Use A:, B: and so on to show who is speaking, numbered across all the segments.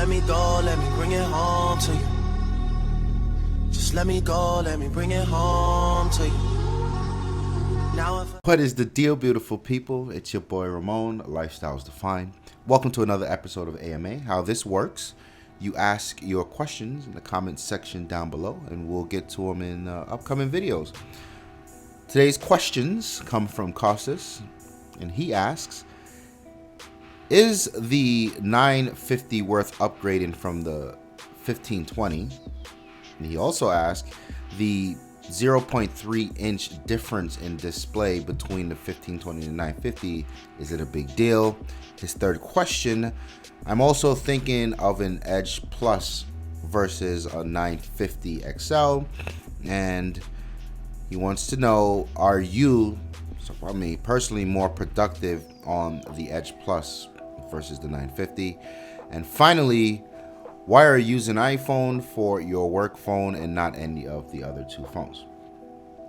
A: let me go, let me bring it home to you. Just let me go, let me bring it home to you. Now if
B: What is the deal, beautiful people? It's your boy Ramon, Lifestyles Defined. Welcome to another episode of AMA. How this works, you ask your questions in the comments section down below, and we'll get to them in upcoming videos. Today's questions come from Kostas, and he asks, is the 950 worth upgrading from the 1520? And he also asks, the 0.3 inch difference in display between the 1520 and the 950, is it a big deal? His third question, I'm also thinking of an Edge Plus versus a 950 XL, and he wants to know, are you, personally, more productive on the Edge Plus versus the 950? And finally, why are you using iPhone for your work phone and not any of the other two phones?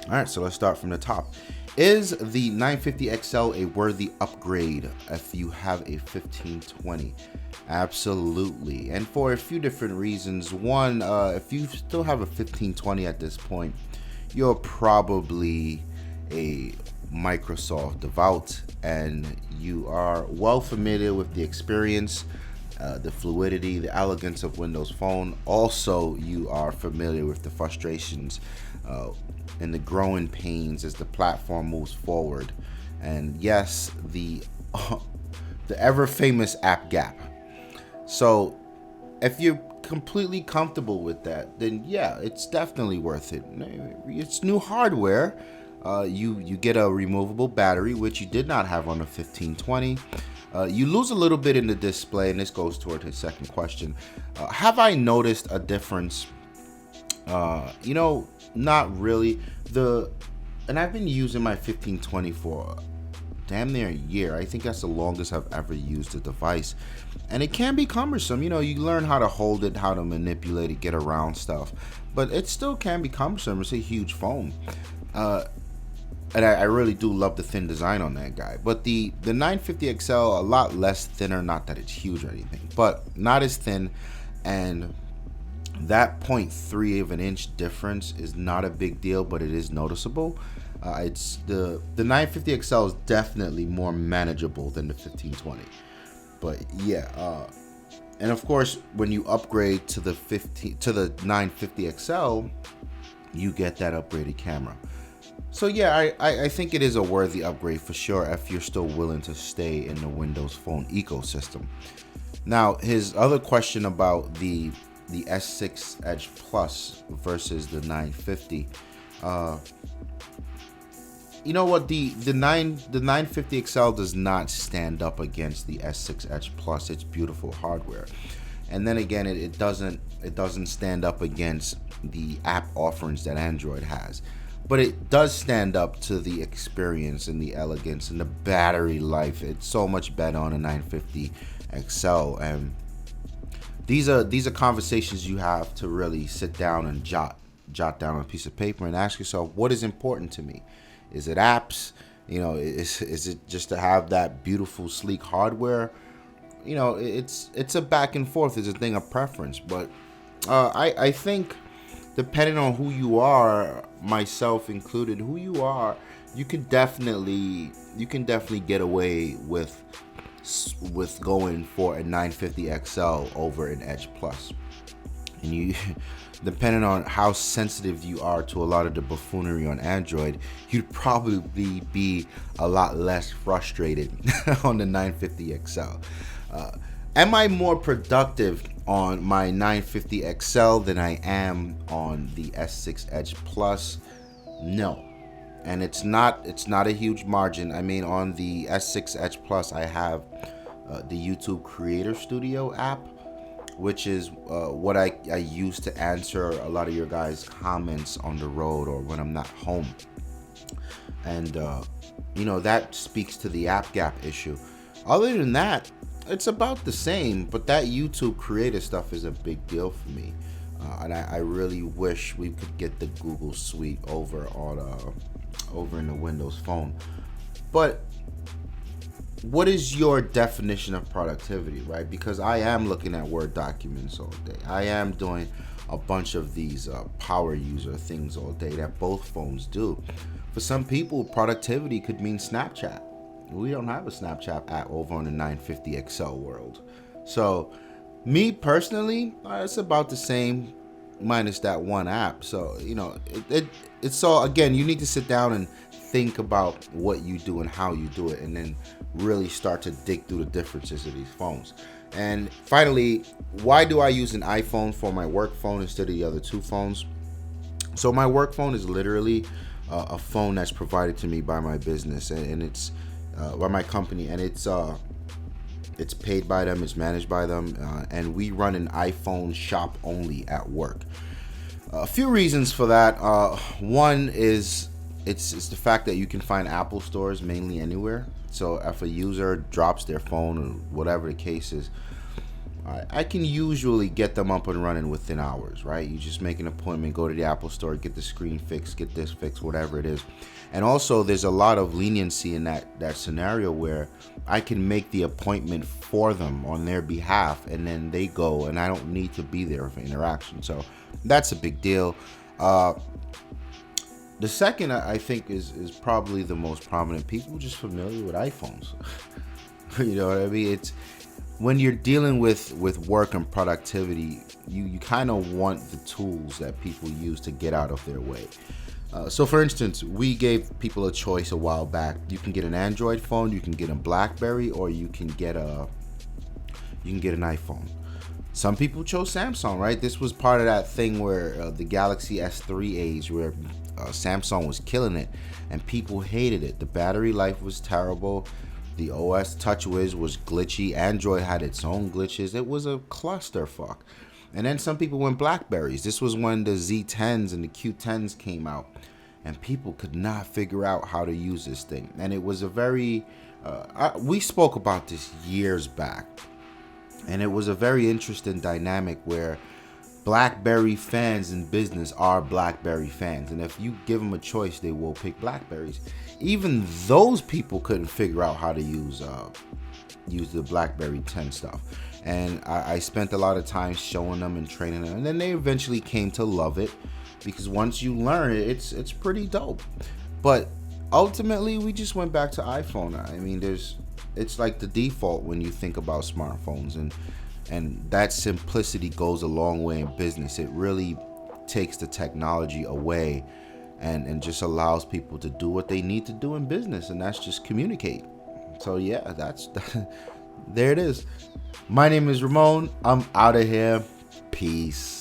B: All right, so let's start from the top. Is the 950 XL a worthy upgrade if you have a 1520? Absolutely, and for a few different reasons. One, if you still have a 1520 at this point, you're probably a Microsoft devout and you are well familiar with the experience, the fluidity, the elegance of Windows Phone. Also, you are familiar with the frustrations and the growing pains as the platform moves forward. And yes, the ever famous app gap. So if you're completely comfortable with that, then yeah, it's definitely worth it. It's new hardware. You get a removable battery, which you did not have on the 1520. You lose a little bit in the display, and this goes toward his second question. Have I noticed a difference? Not really. And I've been using my 1520 for damn near a year. I think that's the longest I've ever used the device. And it can be cumbersome. You learn how to hold it, how to manipulate it, get around stuff. But it still can be cumbersome. It's a huge phone. And I really do love the thin design on that guy. But the 950 XL, a lot less thinner. Not that it's huge or anything, but not as thin. And that 0.3 of an inch difference is not a big deal, but it is noticeable. It's the 950 XL is definitely more manageable than the 1520. But yeah, and of course, when you upgrade to the 950 XL, you get that upgraded camera. So yeah, I think it is a worthy upgrade for sure if you're still willing to stay in the Windows Phone ecosystem. Now, his other question about the S6 Edge Plus versus the 950. You know what? The 950 XL does not stand up against the S6 Edge Plus. It's beautiful hardware, and then again, it doesn't stand up against the app offerings that Android has. But it does stand up to the experience and the elegance and the battery life. It's so much better on a 950 XL, and these are conversations you have to really sit down and jot down on a piece of paper and ask yourself, what is important to me? Is it apps? Is it just to have that beautiful, sleek hardware? It's a back and forth. It's a thing of preference. But I think depending on who you are, myself included, who you are, you can definitely get away with going for a 950 XL over an Edge Plus. And you, depending on how sensitive you are to a lot of the buffoonery on Android, you'd probably be a lot less frustrated on the 950 XL. Am I more productive on my 950 XL than I am on the S6 Edge Plus? No. And it's not a huge margin. I mean, on the S6 Edge Plus, I have the YouTube Creator Studio app, which is what I use to answer a lot of your guys' comments on the road or when I'm not home. And, that speaks to the app gap issue. Other than that, it's about the same, but that YouTube Creator stuff is a big deal for me. And I really wish we could get the Google Suite over in the Windows Phone. But what is your definition of productivity, right? Because I am looking at Word documents all day. I am doing a bunch of these power user things all day that both phones do. For some people, productivity could mean Snapchat. We don't have a Snapchat app over on the 950 XL world. So, me personally, it's about the same minus that one app. So, it's all, again, you need to sit down and think about what you do and how you do it, and then really start to dig through the differences of these phones. And finally, why do I use an iPhone for my work phone instead of the other two phones? So my work phone is literally a phone that's provided to me by my business, and it's by my company, and it's paid by them, it's managed by them, and we run an iPhone shop only at work. A few reasons for that. One is it's the fact that you can find Apple stores mainly anywhere. So if a user drops their phone or whatever the case is, I can usually get them up and running within hours, right? You just make an appointment, go to the Apple store, get the screen fixed, get this fixed, whatever it is. And also there's a lot of leniency in that scenario where I can make the appointment for them on their behalf, and then they go, and I don't need to be there for interaction. So that's a big deal. The second, I think, is probably the most prominent. People just familiar with iPhones. You know what I mean? It's when you're dealing with work and productivity, you kind of want the tools that people use to get out of their way. So for instance, we gave people a choice a while back. You can get an Android phone, you can get a BlackBerry, or you can get an iPhone. Some people chose Samsung, right? This was part of that thing where the Galaxy S3 age, where Samsung was killing it and people hated it. The battery life was terrible. The OS TouchWiz was glitchy. Android had its own glitches. It was a clusterfuck. And then some people went Blackberries. This was when the Z10s and the Q10s came out, and people could not figure out how to use this thing. And it was a very we spoke about this years back, and it was a very interesting dynamic where BlackBerry fans in business are BlackBerry fans, and if you give them a choice, they will pick Blackberries. Even those people couldn't figure out how to use the BlackBerry 10 stuff, and I spent a lot of time showing them and training them, and then they eventually came to love it, because once you learn it, it's pretty dope. But ultimately, we just went back to iPhone. I mean, it's like the default when you think about smartphones, and that simplicity goes a long way in business. It really takes the technology away and just allows people to do what they need to do in business, and that's just communicate. So yeah, that's there it is. My name is Ramon. I'm out of here. Peace.